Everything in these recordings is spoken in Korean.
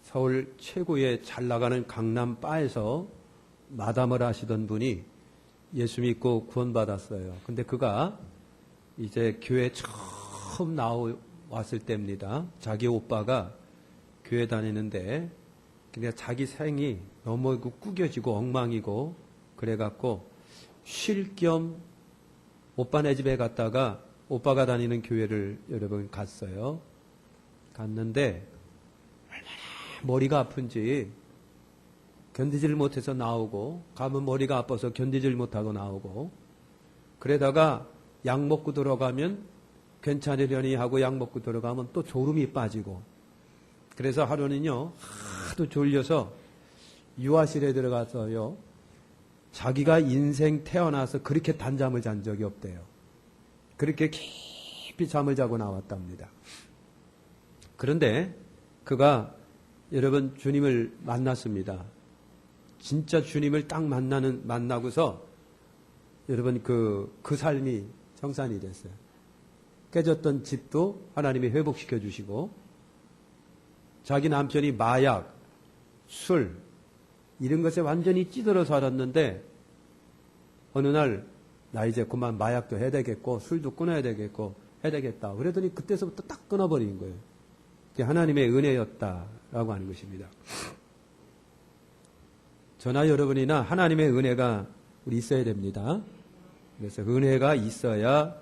서울 최고의 잘 나가는 강남 바에서 마담을 하시던 분이 예수 믿고 구원받았어요. 근데 그가 이제 교회 처음 나왔을 때입니다. 자기 오빠가 교회 다니는데 그냥 자기 생이 너무 구겨지고 엉망이고 그래갖고 쉴 겸 오빠네 집에 갔다가 오빠가 다니는 교회를 여러분 갔어요. 갔는데 얼마나 머리가 아픈지 견디질 못해서 나오고, 가면 머리가 아파서 견디질 못하고 나오고, 그러다가 약 먹고 들어가면 괜찮으려니 하고 약 먹고 들어가면 또 졸음이 빠지고, 그래서 하루는요 하도 졸려서 유아실에 들어가서요 자기가 인생 태어나서 그렇게 단잠을 잔 적이 없대요. 그렇게 깊이 잠을 자고 나왔답니다. 그런데 그가 여러분 주님을 만났습니다. 진짜 주님을 딱 만나고서 여러분 그 삶이 정산이 됐어요. 깨졌던 집도 하나님이 회복시켜 주시고, 자기 남편이 마약, 술 이런 것에 완전히 찌들어 살았는데 어느 날 나 이제 그만 마약도 해야 되겠고 술도 끊어야 되겠고 해야 되겠다. 그러더니 그때서부터 딱 끊어버린 거예요. 그게 하나님의 은혜였다라고 하는 것입니다. 저나 여러분이나 하나님의 은혜가 우리 있어야 됩니다. 그래서 은혜가 있어야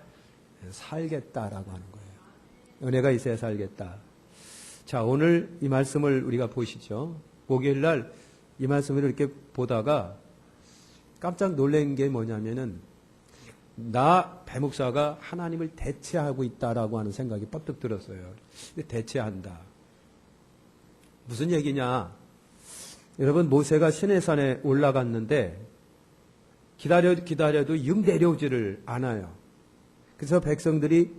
살겠다라고 하는 거예요. 은혜가 있어야 살겠다. 자, 오늘 이 말씀을 우리가 보시죠. 목요일 날 이 말씀을 이렇게 보다가 깜짝 놀란 게 뭐냐면은 나 배목사가 하나님을 대체하고 있다라고 하는 생각이 빡 들었어요. 대체한다. 무슨 얘기냐? 여러분, 모세가 시내산에 올라갔는데 기다려도 영 내려오지를 않아요. 그래서 백성들이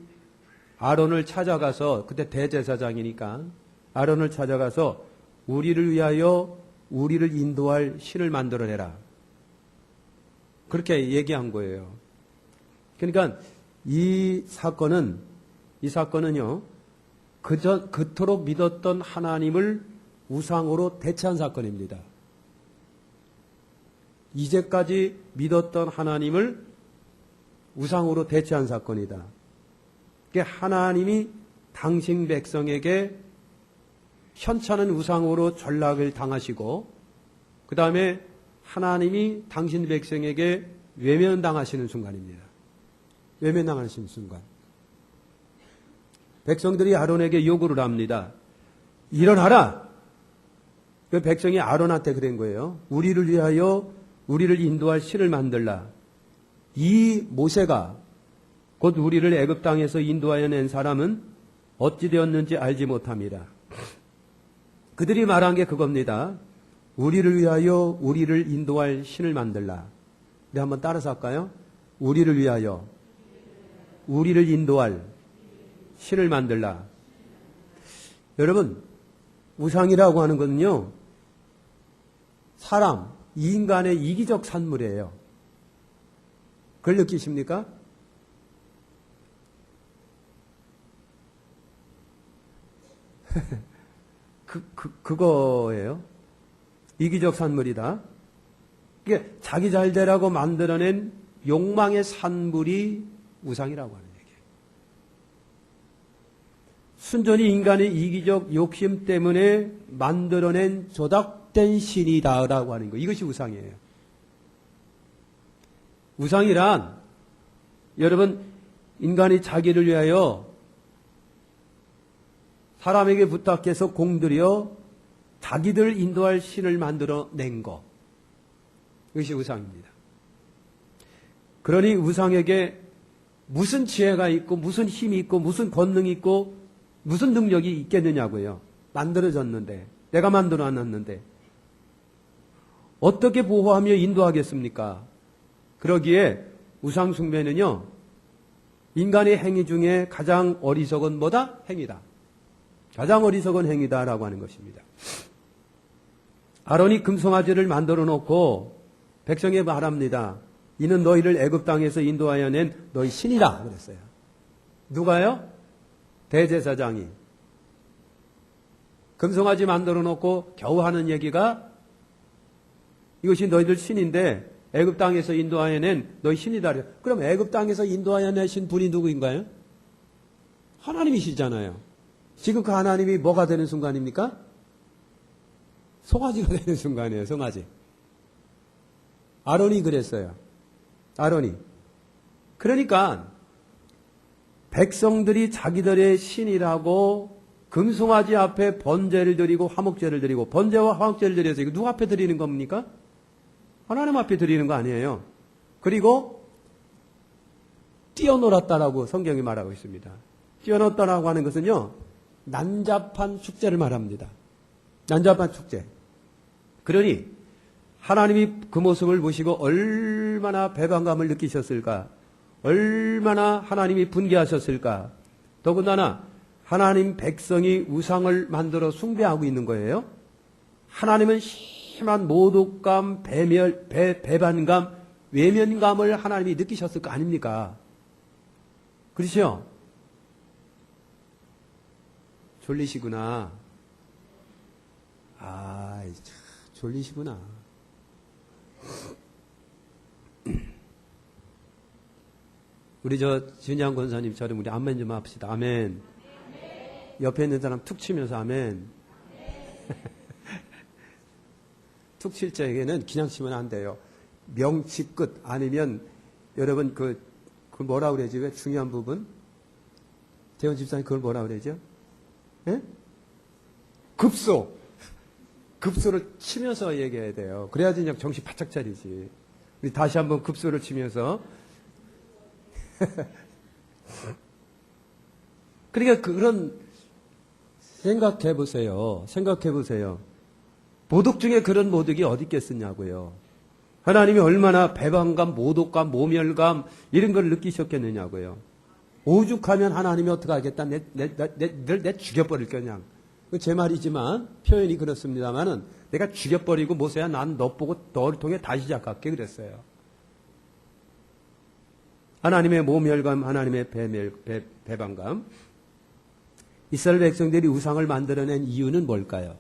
아론을 찾아가서, 그때 대제사장이니까 아론을 찾아가서 우리를 위하여 우리를 인도할 신을 만들어내라. 그렇게 얘기한 거예요. 그러니까 이 사건은요, 그토록 믿었던 하나님을 우상으로 대체한 사건입니다. 이제까지 믿었던 하나님을 우상으로 대체한 사건이다. 하나님이 당신 백성에게 현찮은 우상으로 전락을 당하시고, 그 다음에 하나님이 당신 백성에게 외면당하시는 순간입니다. 외면당하시는 순간. 백성들이 아론에게 요구를 합니다. 일어나라! 그 백성이 아론한테 그런 거예요. 우리를 위하여 우리를 인도할 신을 만들라. 이 모세가 곧 우리를 애굽 땅에서 인도하여 낸 사람은 어찌 되었는지 알지 못합니다. 그들이 말한 게 그겁니다. 우리를 위하여 우리를 인도할 신을 만들라. 우리 한번 따라서 할까요? 우리를 위하여 우리를 인도할 신을 만들라. 여러분, 우상이라고 하는 것은요, 사람, 인간의 이기적 산물이에요. 그걸 느끼십니까? 그거예요. 이기적 산물이다. 이게 자기 잘 되라고 만들어낸 욕망의 산물이 우상이라고 하는 얘기예요. 순전히 인간의 이기적 욕심 때문에 만들어낸 조작된 신이다라고 하는 거. 이것이 우상이에요. 우상이란 여러분, 인간이 자기를 위하여 사람에게 부탁해서 공들여 자기들 인도할 신을 만들어낸 것. 이것이 우상입니다. 그러니 우상에게 무슨 지혜가 있고 무슨 힘이 있고 무슨 권능이 있고 무슨 능력이 있겠느냐고요. 만들어졌는데, 내가 만들어놨는데 어떻게 보호하며 인도하겠습니까? 그러기에 우상 숭배는요, 인간의 행위 중에 가장 어리석은 뭐다? 행위다. 가장 어리석은 행위다라고 하는 것입니다. 아론이 금송아지를 만들어 놓고 백성에 말합니다. 이는 너희를 애굽 땅에서 인도하여 낸 너희 신이다 그랬어요. 누가요? 대제사장이. 금송아지 만들어 놓고 겨우 하는 얘기가 이것이 너희들 신인데 애굽 땅에서 인도하여 낸 너희 신이다. 그럼 애굽 땅에서 인도하여 내신 분이 누구인가요? 하나님이시잖아요. 지금 그 하나님이 뭐가 되는 순간입니까? 송아지가 되는 순간이에요. 송아지. 아론이 그랬어요. 아론이. 그러니까 백성들이 자기들의 신이라고 금송아지 앞에 번제를 드리고 화목제를 드리고, 번제와 화목제를 드려서 이거 누구 앞에 드리는 겁니까? 하나님 앞에 드리는 거 아니에요. 그리고 뛰어놀았다라고 성경이 말하고 있습니다. 뛰어놀았다라고 하는 것은요, 난잡한 축제를 말합니다. 난잡한 축제. 그러니 하나님이 그 모습을 보시고 얼마나 배반감을 느끼셨을까? 얼마나 하나님이 분개하셨을까? 더군다나 하나님 백성이 우상을 만들어 숭배하고 있는 거예요. 하나님은 심한 모독감, 배반감, 외면감을 하나님이 느끼셨을 거 아닙니까? 그렇죠? 졸리시구나. 졸리시구나. 우리 진양 권사님처럼 우리 아멘 좀 합시다. 아멘. 옆에 있는 사람 툭 치면서 아멘. 툭 칠 적에는 그냥 치면 안 돼요. 명치 끝 아니면 여러분 그 뭐라 그러지? 왜 중요한 부분? 대원 집사님 그걸 뭐라 그러죠? 예? 급소를 치면서 얘기해야 돼요. 그래야지 그냥 정신 바짝 차리지. 우리 다시 한번 급소를 치면서. 그러니까 그런 생각해 보세요. 모독 중에 그런 모독이 어디 있겠느냐고요. 하나님이 얼마나 배반감, 모독감, 모멸감 이런 걸 느끼셨겠느냐고요. 오죽하면 하나님이 어떻게 하겠다. 내 죽여버릴 거냐. 제 말이지만 표현이 그렇습니다만은 내가 죽여버리고 모세야 난 너 보고 너를 통해 다시 시작할게 그랬어요. 하나님의 모멸감, 하나님의 배반감. 이스라엘 백성들이 우상을 만들어낸 이유는 뭘까요?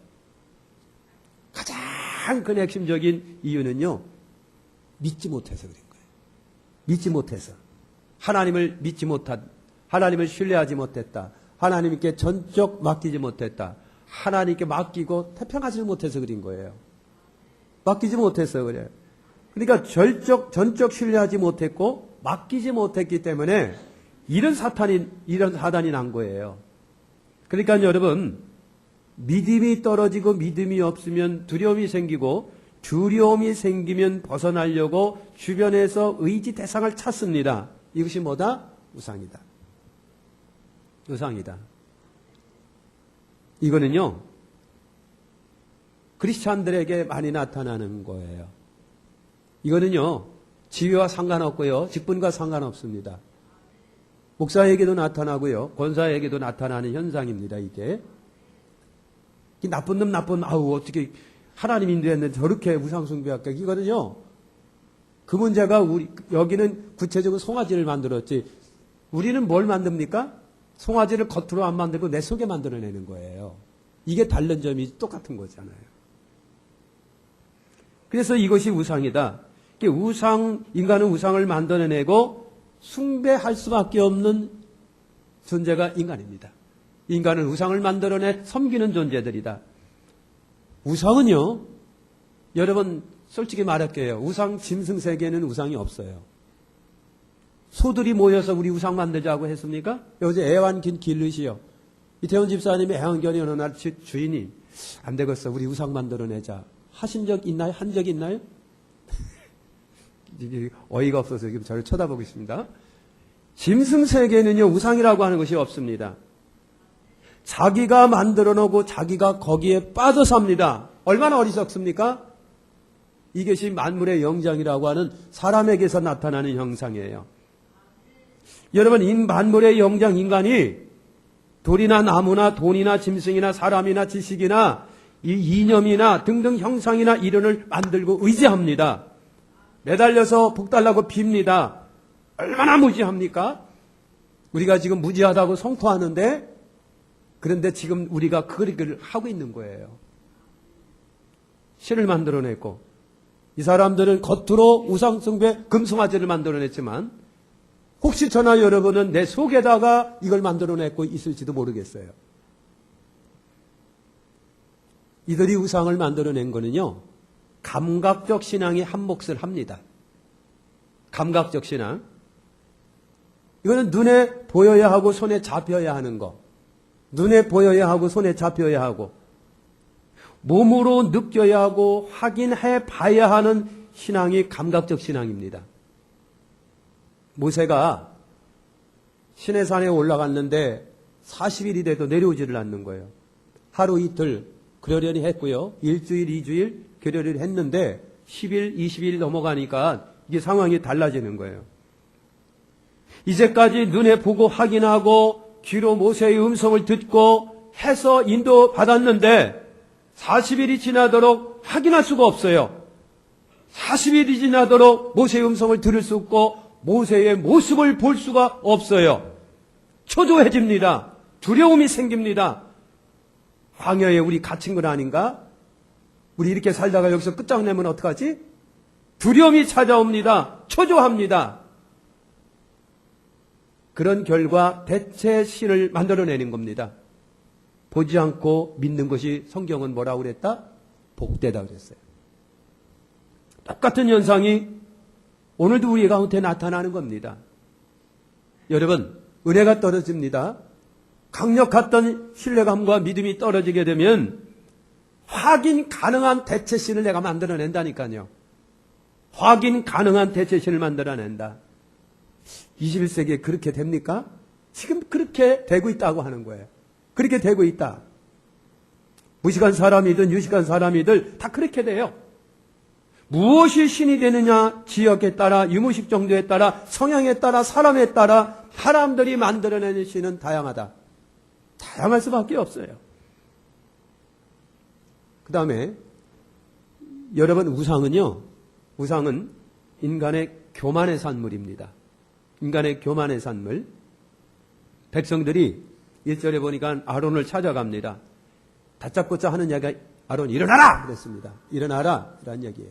가장 큰 핵심적인 이유는요, 믿지 못해서 그런 거예요. 믿지 못해서. 하나님을 믿지 못한, 하나님을 신뢰하지 못했다. 하나님께 전적 맡기지 못했다. 하나님께 맡기고 태평하지 못해서 그린 거예요. 맡기지 못해서 그래요. 그러니까 전적 신뢰하지 못했고 맡기지 못했기 때문에 이런 사단이 난 거예요. 그러니까 여러분, 믿음이 떨어지고 믿음이 없으면 두려움이 생기고 두려움이 생기면 벗어나려고 주변에서 의지 대상을 찾습니다. 이것이 뭐다? 우상이다. 우상이다. 이거는요, 크리스찬들에게 많이 나타나는 거예요. 이거는요, 지위와 상관없고요, 직분과 상관없습니다. 목사에게도 나타나고요, 권사에게도 나타나는 현상입니다, 이게. 나쁜 놈, 어떻게 하나님 인도했는데 저렇게 우상숭배할까? 이거는요, 그 문제가 여기는 구체적으로 송아지를 만들었지, 우리는 뭘 만듭니까? 송아지를 겉으로 안 만들고 내 속에 만들어내는 거예요. 이게 다른 점이 똑같은 거잖아요. 그래서 이것이 우상이다. 인간은 우상을 만들어내고 숭배할 수밖에 없는 존재가 인간입니다. 인간은 우상을 만들어내 섬기는 존재들이다. 우상은요, 여러분 솔직히 말할게요. 우상 짐승 세계에는 우상이 없어요. 소들이 모여서 우리 우상 만들자고 했습니까? 어제 애완긴 길르시요. 이태원 집사님이 애완견이 어느 날 주인이 안 되겠어, 우리 우상 만들어내자 하신 적 있나요? 한 적 있나요? 어이가 없어서 지금 저를 쳐다보고 있습니다. 짐승 세계에는요, 우상이라고 하는 것이 없습니다. 자기가 만들어 놓고 자기가 거기에 빠져 삽니다. 얼마나 어리석습니까? 이것이 만물의 영장이라고 하는 사람에게서 나타나는 형상이에요. 여러분, 만물의 영장 인간이 돌이나 나무나 돈이나 짐승이나 사람이나 지식이나 이 이념이나 등등 형상이나 이론을 만들고 의지합니다. 매달려서 복달라고 빕니다. 얼마나 무지합니까? 우리가 지금 무지하다고 성토하는데 그런데 지금 우리가 그 일을 하고 있는 거예요. 신을 만들어냈고, 이 사람들은 겉으로 우상숭배 금송아지를 만들어냈지만 혹시 저나 여러분은 내 속에다가 이걸 만들어냈고 있을지도 모르겠어요. 이들이 우상을 만들어낸 거는요, 감각적 신앙이 한 몫을 합니다. 감각적 신앙. 이거는 눈에 보여야 하고 손에 잡혀야 하는 거. 눈에 보여야 하고 손에 잡혀야 하고 몸으로 느껴야 하고 확인해 봐야 하는 신앙이 감각적 신앙입니다. 모세가 시내산에 올라갔는데 40일이 돼도 내려오지를 않는 거예요. 하루 이틀 그러려니 했고요. 일주일, 2주일 그러려니 했는데 10일, 20일 넘어가니까 이게 상황이 달라지는 거예요. 이제까지 눈에 보고 확인하고 귀로 모세의 음성을 듣고 해서 인도받았는데 40일이 지나도록 확인할 수가 없어요. 40일이 지나도록 모세의 음성을 들을 수 없고 모세의 모습을 볼 수가 없어요. 초조해집니다. 두려움이 생깁니다. 광야에 우리 갇힌 건 아닌가? 우리 이렇게 살다가 여기서 끝장내면 어떡하지? 두려움이 찾아옵니다. 초조합니다. 그런 결과 대체 신을 만들어내는 겁니다. 보지 않고 믿는 것이 성경은 뭐라고 그랬다? 복되다 그랬어요. 똑같은 현상이 오늘도 우리 가운데 나타나는 겁니다. 여러분, 은혜가 떨어집니다. 강력했던 신뢰감과 믿음이 떨어지게 되면 확인 가능한 대체신을 내가 만들어낸다니까요. 확인 가능한 대체신을 만들어낸다. 21세기에 그렇게 됩니까? 지금 그렇게 되고 있다고 하는 거예요. 그렇게 되고 있다. 무식한 사람이든 유식한 사람이든 다 그렇게 돼요. 무엇이 신이 되느냐, 지역에 따라, 유무식 정도에 따라, 성향에 따라, 사람에 따라 사람들이 만들어내는 신은 다양하다. 다양할 수밖에 없어요. 그 다음에 여러분, 우상은 인간의 교만의 산물입니다. 인간의 교만의 산물. 백성들이 1절에 보니까 아론을 찾아갑니다. 다짜고짜 하는 이야기가 아론 일어나라! 그랬습니다. 일어나라! 라는 얘기예요.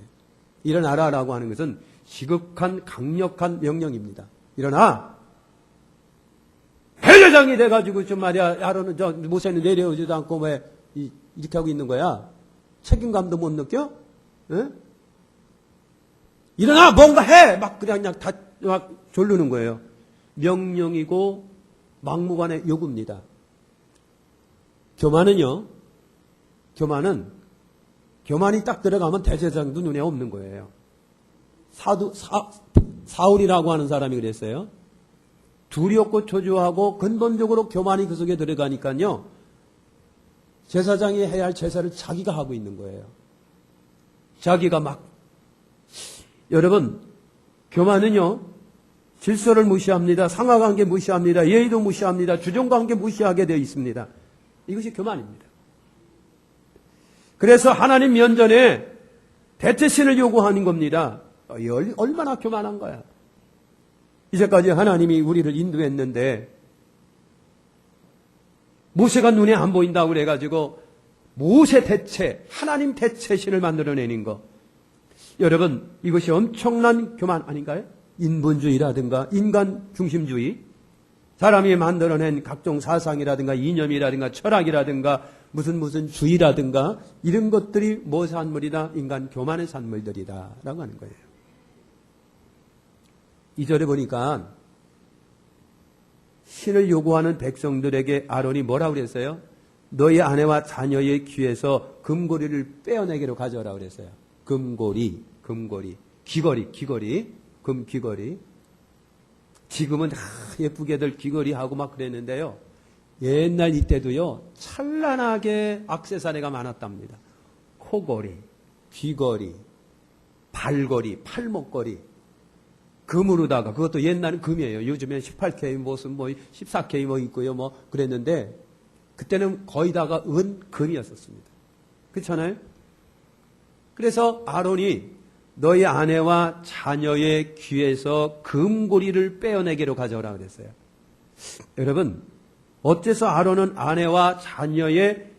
일어나라라고 하는 것은 지극한 강력한 명령입니다. 일어나! 대제장이 돼가지고 좀 말이야, 아론은 모세는 내려오지도 않고 왜 이렇게 하고 있는 거야? 책임감도 못 느껴? 에? 일어나! 뭔가 해! 막 그냥 막 졸르는 거예요. 명령이고 막무가내 요구입니다. 교만이 딱 들어가면 대제사장도 눈에 없는 거예요. 사울이라고 하는 사람이 그랬어요. 두렵고 초조하고 근본적으로 교만이 그 속에 들어가니까요. 제사장이 해야 할 제사를 자기가 하고 있는 거예요. 자기가 여러분, 교만은요, 질서를 무시합니다. 상하관계 무시합니다. 예의도 무시합니다. 주종관계 무시하게 되어 있습니다. 이것이 교만입니다. 그래서 하나님 면전에 대체신을 요구하는 겁니다. 얼마나 교만한 거야. 이제까지 하나님이 우리를 인도했는데 모세가 눈에 안 보인다고 그래가지고 모세 대체, 하나님 대체신을 만들어내는 거. 여러분, 이것이 엄청난 교만 아닌가요? 인본주의라든가 인간 중심주의, 사람이 만들어낸 각종 사상이라든가 이념이라든가 철학이라든가 무슨 주의라든가 이런 것들이 무엇의 산물이다? 인간 교만의 산물들이다 라고 하는 거예요. 2절에 보니까 신을 요구하는 백성들에게 아론이 뭐라고 그랬어요? 너희 아내와 자녀의 귀에서 금고리를 빼어내기로 가져오라 그랬어요. 금고리, 귀걸이, 금 귀걸이. 지금은 예쁘게들 귀걸이하고 막 그랬는데요. 옛날 이때도요, 찬란하게 액세서리가 많았답니다. 코걸이, 귀걸이, 발걸이, 팔목걸이. 금으로다가, 그것도 옛날은 금이에요. 요즘엔 18K 무슨 14K 있고요, 그랬는데, 그때는 거의 다가 금이었었습니다. 그렇잖아요? 그래서 아론이 너희 아내와 자녀의 귀에서 금고리를 빼어내기로 가져오라 그랬어요. 여러분, 어째서 아론은 아내와 자녀의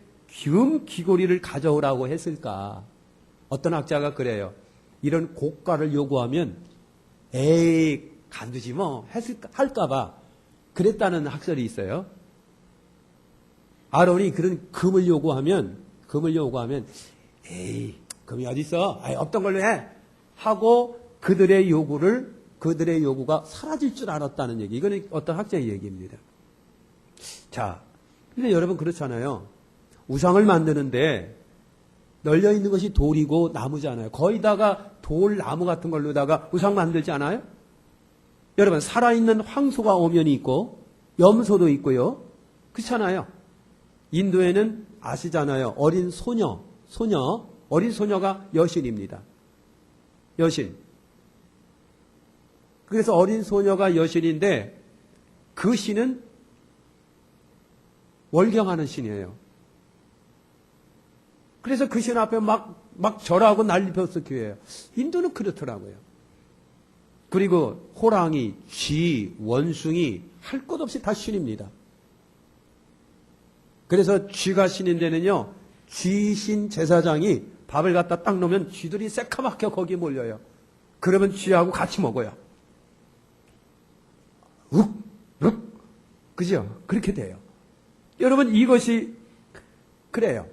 금 귀고리를 가져오라고 했을까? 어떤 학자가 그래요. 이런 고가를 요구하면 에이 간두지 뭐 할까봐 그랬다는 학설이 있어요. 아론이 그런 금을 요구하면 에이 금이 어디 있어? 아이, 없던 걸로 해 하고 그들의 요구가 사라질 줄 알았다는 얘기. 이거는 어떤 학자의 얘기입니다. 자, 근데 여러분 그렇잖아요. 우상을 만드는데 널려 있는 것이 돌이고 나무잖아요. 거의다가 돌, 나무 같은 걸로다가 우상 만들지 않아요? 여러분 살아있는 황소가 오면이 있고 염소도 있고요. 그렇잖아요. 인도에는 아시잖아요. 어린 소녀가 여신입니다. 여신. 그래서 어린 소녀가 여신인데 그 신은 월경하는 신이에요. 그래서 그 신 앞에 막 절하고 난리 폈을 기회예요. 인도는 그렇더라고요. 그리고 호랑이, 쥐, 원숭이 할 것 없이 다 신입니다. 그래서 쥐가 신인 데는요. 쥐신 제사장이 밥을 갖다 딱 놓으면 쥐들이 새카맣게 거기에 몰려요. 그러면 쥐하고 같이 먹어요. 그죠? 그렇게 돼요. 여러분 이것이 그래요.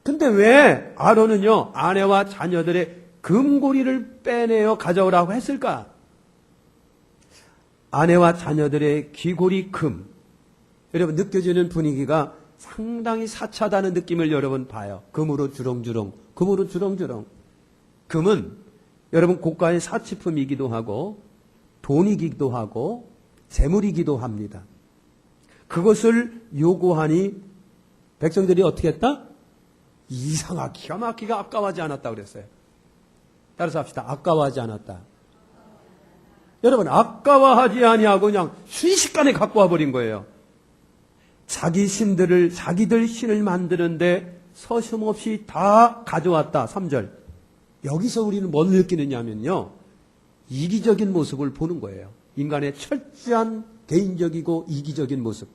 근데 왜 아론은요 아내와 자녀들의 금고리를 빼내어 가져오라고 했을까? 아내와 자녀들의 귀고리 금. 여러분 느껴지는 분위기가 상당히 사차다는 느낌을 여러분 봐요. 금으로 주렁주렁. 금은 여러분 고가의 사치품이기도 하고 돈이기도 하고 재물이기도 합니다. 그것을 요구하니 백성들이 어떻게 했다? 기가 막히게 아까워하지 않았다 그랬어요. 따라서 합시다. 아까워하지 않았다. 여러분 아까워하지 아니하고 그냥 순식간에 갖고 와버린 거예요. 자기들 신을 만드는데 서슴없이 다 가져왔다. 3절. 여기서 우리는 뭘 느끼느냐면요. 이기적인 모습을 보는 거예요. 인간의 철저한 개인적이고 이기적인 모습.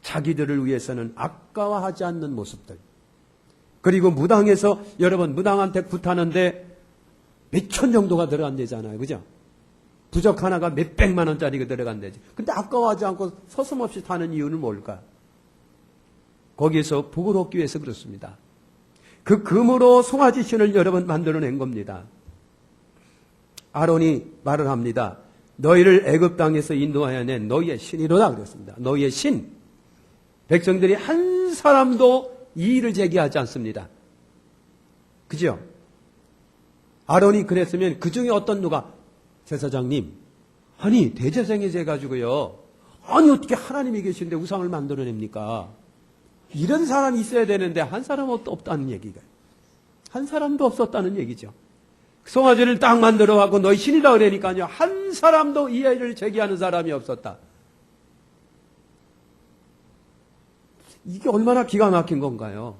자기들을 위해서는 아까워하지 않는 모습들. 그리고 무당에서 여러분 무당한테 굿하는데 몇천 정도가 들어간대잖아요. 그죠? 부적 하나가 몇백만 원짜리가 들어간대지. 근데 아까워하지 않고 서슴없이 타는 이유는 뭘까? 거기에서 복을 얻기 위해서 그렇습니다. 그 금으로 송아지 신을 여러분 만들어낸 겁니다. 아론이 말을 합니다. 너희를 애굽 땅에서 인도하여 낸 너희의 신이로다 그랬습니다. 너희의 신. 백성들이 한 사람도 이의를 제기하지 않습니다. 그죠? 아론이 그랬으면 그 중에 어떤 누가 제사장님, 아니 대제사장이 돼가지고요. 아니 어떻게 하나님이 계신데 우상을 만들어냅니까? 이런 사람이 있어야 되는데 한 사람도 없다는 얘기가. 한 사람도 없었다는 얘기죠. 송아지를 딱 만들어갖고 너희 신이다 그러니까요. 한 사람도 이해를 제기하는 사람이 없었다. 이게 얼마나 기가 막힌 건가요?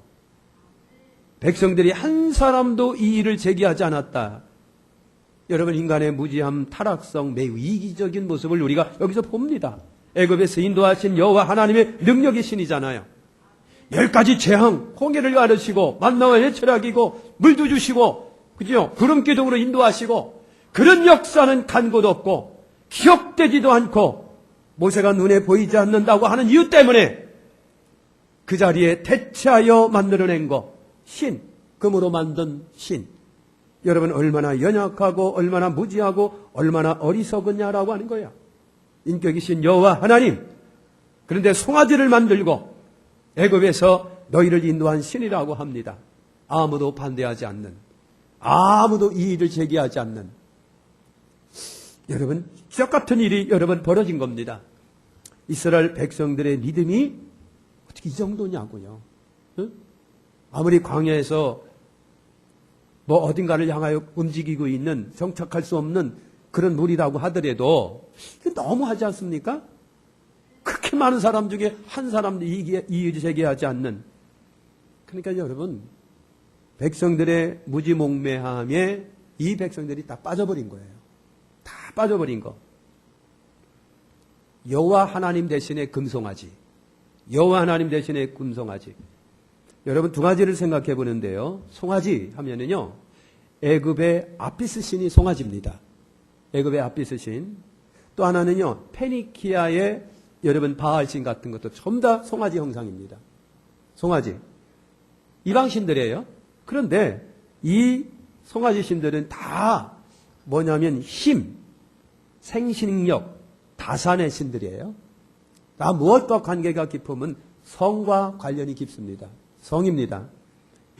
백성들이 한 사람도 이의를 제기하지 않았다. 여러분 인간의 무지함, 타락성, 매우 이기적인 모습을 우리가 여기서 봅니다. 애굽에서 인도하신 여호와 하나님의 능력의 신이잖아요. 10가지 재앙, 홍해를 가르시고 만나와 해철학이고 물도 주시고 그죠? 구름 기둥으로 인도하시고 그런 역사는 간 곳 없고 기억되지도 않고 모세가 눈에 보이지 않는다고 하는 이유 때문에 그 자리에 대체하여 만들어낸 거 신, 금으로 만든 신. 여러분 얼마나 연약하고 얼마나 무지하고 얼마나 어리석었냐라고 하는 거예요. 인격이신 여호와 하나님. 그런데 송아지를 만들고 애굽에서 너희를 인도한 신이라고 합니다. 아무도 반대하지 않는, 아무도 이의를 제기하지 않는. 여러분 기적 같은 일이 여러분 벌어진 겁니다. 이스라엘 백성들의 믿음이 어떻게 이 정도냐고요. 응? 아무리 광야에서 뭐 어딘가를 향하여 움직이고 있는 정착할 수 없는 그런 물이라고 하더라도 너무 하지 않습니까? 그렇게 많은 사람 중에 한 사람도 이의 제기하지 않는. 그러니까 여러분 백성들의 무지몽매함에 이 백성들이 다 빠져버린 거예요. 다 빠져버린 거. 여호와 하나님 대신에 금송아지. 여호와 하나님 대신에 금송아지. 여러분 두 가지를 생각해 보는데요. 송아지 하면은요. 애굽의 아피스 신이 송아지입니다. 애굽의 아피스 신. 또 하나는요. 페니키아의 여러분 바알신 같은 것도 전부 다 송아지 형상입니다. 송아지. 이방 신들이에요. 그런데 이 송아지 신들은 다 뭐냐면 힘, 생식력, 다산의 신들이에요. 다 무엇과 관계가 깊으면 성과 관련이 깊습니다. 성입니다.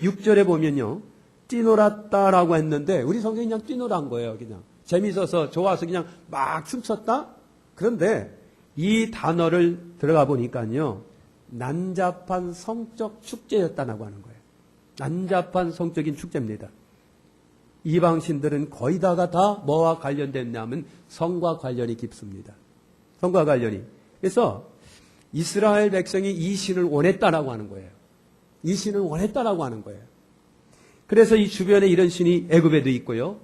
6절에 보면요. 뛰놀았다라고 했는데 우리 성경이 그냥 뛰놀한 거예요. 그냥 재밌어서 좋아서 그냥 막 춤췄다? 그런데 이 단어를 들어가 보니까요. 난잡한 성적 축제였다라고 하는 거예요. 난잡한 성적인 축제입니다. 이방신들은 거의 다가 다 뭐와 관련됐냐면 성과 관련이 깊습니다. 성과 관련이. 그래서 이스라엘 백성이 이 신을 원했다라고 하는 거예요. 이 신을 원했다라고 하는 거예요. 그래서 이 주변에 이런 신이 애굽에도 있고요.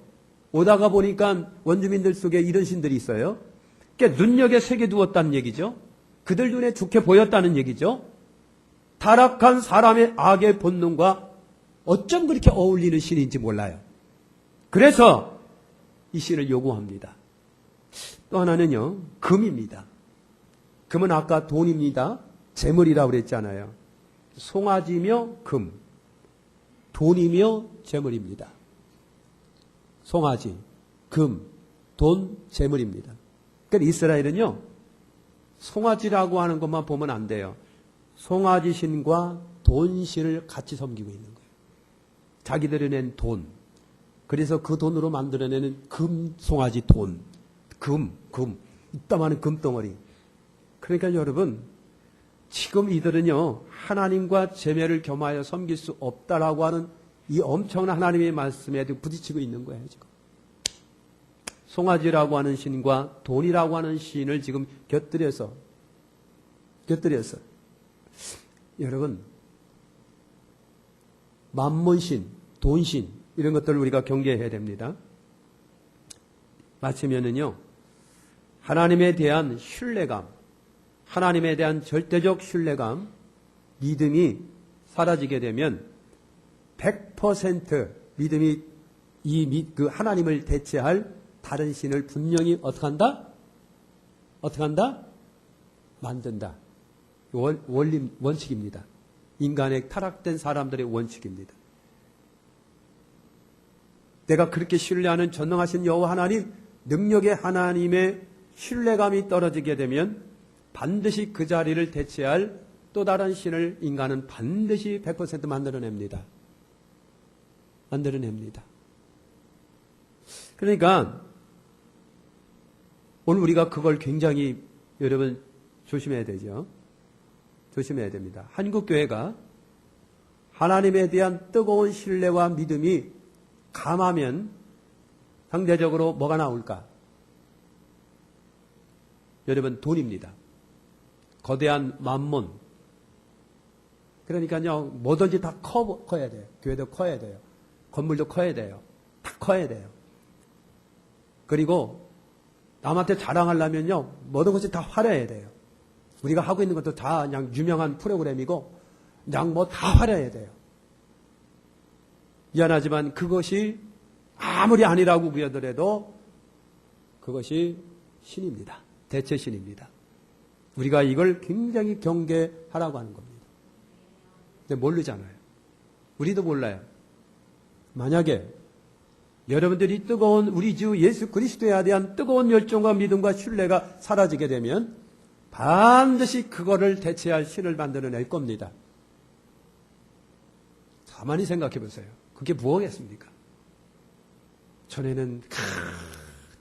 오다가 보니까 원주민들 속에 이런 신들이 있어요. 그러니까 눈여겨 새겨두었다는 얘기죠. 그들 눈에 좋게 보였다는 얘기죠. 타락한 사람의 악의 본능과 어쩜 그렇게 어울리는 신인지 몰라요. 그래서 이 신을 요구합니다. 또 하나는요. 금입니다. 금은 아까 돈입니다. 재물이라고 그랬잖아요. 송아지며 금, 돈이며 재물입니다. 송아지, 금, 돈, 재물입니다. 그러니까 이스라엘은요. 송아지라고 하는 것만 보면 안 돼요. 송아지 신과 돈 신을 같이 섬기고 있는 거예요. 자기들이 낸 돈. 그래서 그 돈으로 만들어내는 금, 송아지, 돈. 금. 이따만한 금덩어리. 그러니까 여러분, 지금 이들은요, 하나님과 재매를 겸하여 섬길 수 없다라고 하는 이 엄청난 하나님의 말씀에 부딪히고 있는 거예요, 지금. 송아지라고 하는 신과 돈이라고 하는 신을 지금 곁들여서. 여러분, 만몬신, 돈신, 이런 것들을 우리가 경계해야 됩니다. 마치면은요, 하나님에 대한 신뢰감, 하나님에 대한 절대적 신뢰감, 믿음이 사라지게 되면 100% 믿음이 그 하나님을 대체할 다른 신을 분명히 어떻게 한다? 만든다. 원칙입니다. 인간의 타락된 사람들의 원칙입니다. 내가 그렇게 신뢰하는 전능하신 여호와 하나님, 능력의 하나님의 신뢰감이 떨어지게 되면 반드시 그 자리를 대체할 또 다른 신을 인간은 반드시 100% 만들어냅니다. 그러니까 오늘 우리가 그걸 굉장히 여러분 조심해야 되죠. 조심해야 됩니다. 한국교회가 하나님에 대한 뜨거운 신뢰와 믿음이 감하면 상대적으로 뭐가 나올까? 여러분 돈입니다. 거대한 만몬. 그러니까요. 뭐든지 다 커야 돼요. 교회도 커야 돼요. 건물도 커야 돼요. 다 커야 돼요. 그리고 남한테 자랑하려면요. 모든 것이 다 화려해야 돼요. 우리가 하고 있는 것도 다 그냥 유명한 프로그램이고 그냥 뭐 다 화려해야 돼요. 미안하지만 그것이 아무리 아니라고 그러더라도 그것이 신입니다. 대체 신입니다. 우리가 이걸 굉장히 경계하라고 하는 겁니다. 근데 모르잖아요. 우리도 몰라요. 만약에 여러분들이 뜨거운 우리 주 예수 그리스도에 대한 뜨거운 열정과 믿음과 신뢰가 사라지게 되면 반드시 그거를 대체할 신을 만들어낼 겁니다. 가만히 생각해 보세요. 그게 무엇이겠습니까? 전에는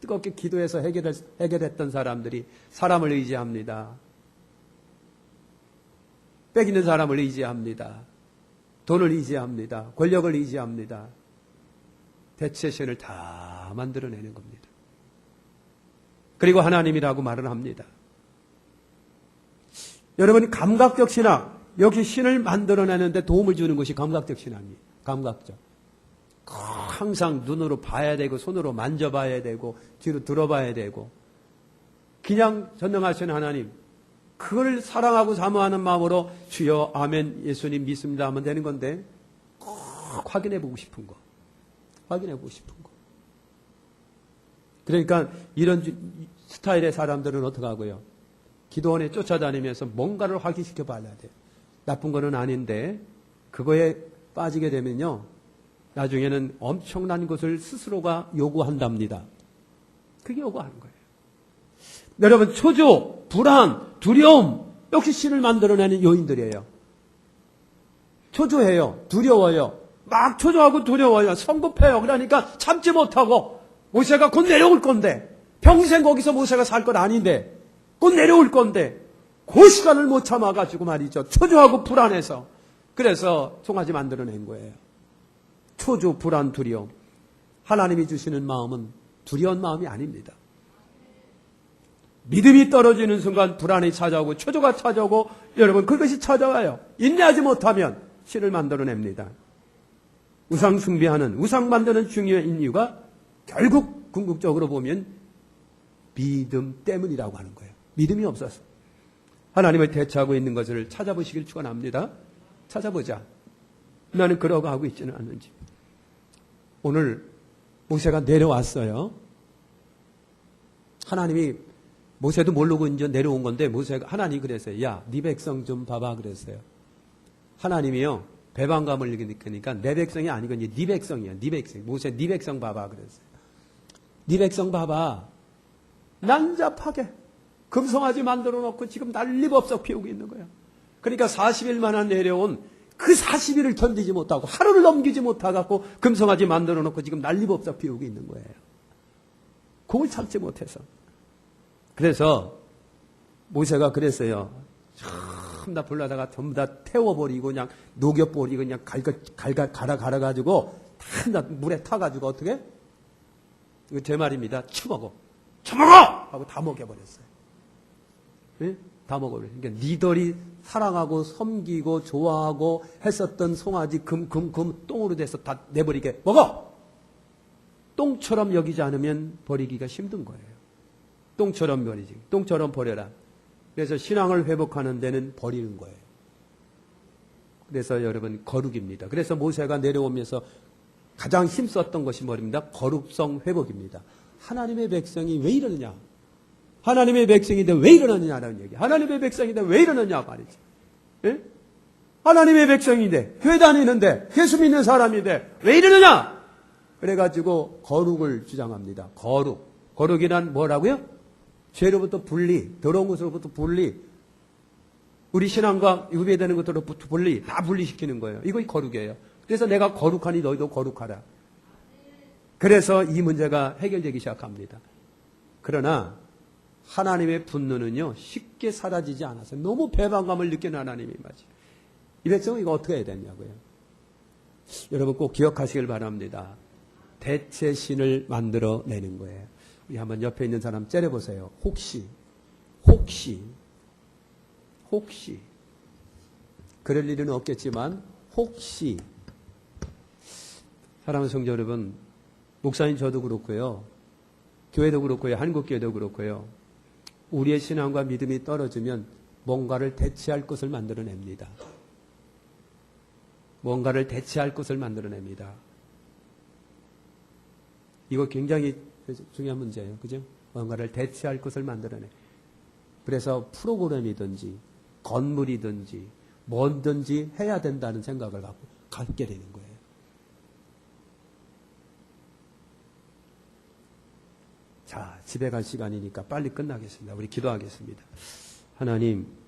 뜨겁게 기도해서 해결했던 사람들이 사람을 의지합니다. 빽있는 사람을 의지합니다. 돈을 의지합니다. 권력을 의지합니다. 대체신을 다 만들어내는 겁니다. 그리고 하나님이라고 말을 합니다. 여러분 감각적 신학, 역시 신을 만들어내는데 도움을 주는 것이 감각적 신학입니다. 감각적. 항상 눈으로 봐야 되고 손으로 만져봐야 되고 뒤로 들어봐야 되고 그냥 전능하신 하나님, 그걸 사랑하고 사모하는 마음으로 주여 아멘 예수님 믿습니다 하면 되는 건데 꼭 확인해 보고 싶은 거. 확인해 보고 싶은 거. 그러니까 이런 스타일의 사람들은 어떻게 하고요? 기도원에 쫓아다니면서 뭔가를 확인시켜 봐야 돼요. 나쁜 거는 아닌데 그거에 빠지게 되면요. 나중에는 엄청난 것을 스스로가 요구한답니다. 그게 요구하는 거예요. 여러분 초조, 불안, 두려움 역시 신을 만들어내는 요인들이에요. 초조해요. 두려워요. 막 초조하고 두려워요. 성급해요. 그러니까 참지 못하고 모세가 곧 내려올 건데 평생 거기서 모세가 살 건 아닌데 곧 내려올 건데 그 시간을 못 참아가지고 말이죠. 초조하고 불안해서 그래서 송아지 만들어낸 거예요. 초조, 불안, 두려움. 하나님이 주시는 마음은 두려운 마음이 아닙니다. 믿음이 떨어지는 순간 불안이 찾아오고 초조가 찾아오고 여러분 그것이 찾아와요. 인내하지 못하면 신을 만들어냅니다. 우상 숭배하는 우상 만드는 중요한 이유가 결국 궁극적으로 보면 믿음 때문이라고 하는 거예요. 믿음이 없어서. 하나님을 대체하고 있는 것을 찾아보시길 축원합니다. 찾아보자. 나는 그러고 하고 있지는 않는지. 오늘 모세가 내려왔어요. 하나님이 모세도 모르고 이제 내려온 건데 모세가 하나님이 그랬어요. 야, 네 백성 좀 봐봐 그랬어요. 하나님이요 배반감을 느끼니까 내 백성이 아니고 이제 네 백성이야. 네 백성. 모세 네 백성 봐봐 그랬어요. 네 백성 봐봐. 난잡하게 금송아지 만들어 놓고 지금 난리법석 피우고 있는 거야. 그러니까 40일 만에 내려온 그 40일을 견디지 못하고 하루를 넘기지 못하고 금송아지 만들어 놓고 지금 난리법석 피우고 있는 거예요. 그걸 참지 못해서. 그래서 모세가 그랬어요. 참나 불나다가 전부 다 태워버리고 그냥 녹여버리고 그냥 갈아가지고 다 물에 타가지고 어떻게? 이거 제 말입니다. 처먹어 하고 다 먹여버렸어요. 네? 다 먹어버려요. 그러니까 니들이 사랑하고 섬기고 좋아하고 했었던 송아지 금 똥으로 돼서 다 내버리게 먹어! 똥처럼 여기지 않으면 버리기가 힘든 거예요. 똥처럼 버리지. 똥처럼 버려라. 그래서 신앙을 회복하는 데는 버리는 거예요. 그래서 여러분 거룩입니다. 그래서 모세가 내려오면서 가장 힘썼던 것이 뭐입니다? 거룩성 회복입니다. 하나님의 백성이 왜 이러느냐? 하나님의 백성인데 왜 이러느냐라는 얘기. 하나님의 백성인데 왜 이러느냐 말이지. 예? 하나님의 백성인데 교회 다니는데 예수 믿는 사람인데 왜 이러느냐? 그래가지고 거룩을 주장합니다. 거룩이란 뭐라고요? 죄로부터 분리, 더러운 것으로부터 분리, 우리 신앙과 유배되는 것으로부터 분리, 다 분리시키는 거예요. 이거 거룩이에요. 그래서 내가 거룩하니 너희도 거룩하라. 그래서 이 문제가 해결되기 시작합니다. 그러나 하나님의 분노는요 쉽게 사라지지 않았어요. 너무 배반감을 느끼는 하나님이 맞지. 이 백성은 이거 어떻게 해야 되냐고요. 여러분 꼭 기억하시길 바랍니다. 대체신을 만들어내는 거예요. 우리 한번 옆에 있는 사람 째려보세요. 혹시 그럴 일은 없겠지만 혹시 사랑하는 성도 여러분, 목사님 저도 그렇고요. 교회도 그렇고요. 한국교회도 그렇고요. 우리의 신앙과 믿음이 떨어지면 뭔가를 대체할 것을 만들어냅니다. 뭔가를 대체할 것을 만들어냅니다. 이거 굉장히 중요한 문제예요. 그죠? 뭔가를 대체할 것을 만들어내. 그래서 프로그램이든지 건물이든지 뭐든지 해야 된다는 생각을 갖게 되는 거예요. 자, 집에 갈 시간이니까 빨리 끝나겠습니다. 우리 기도하겠습니다. 하나님,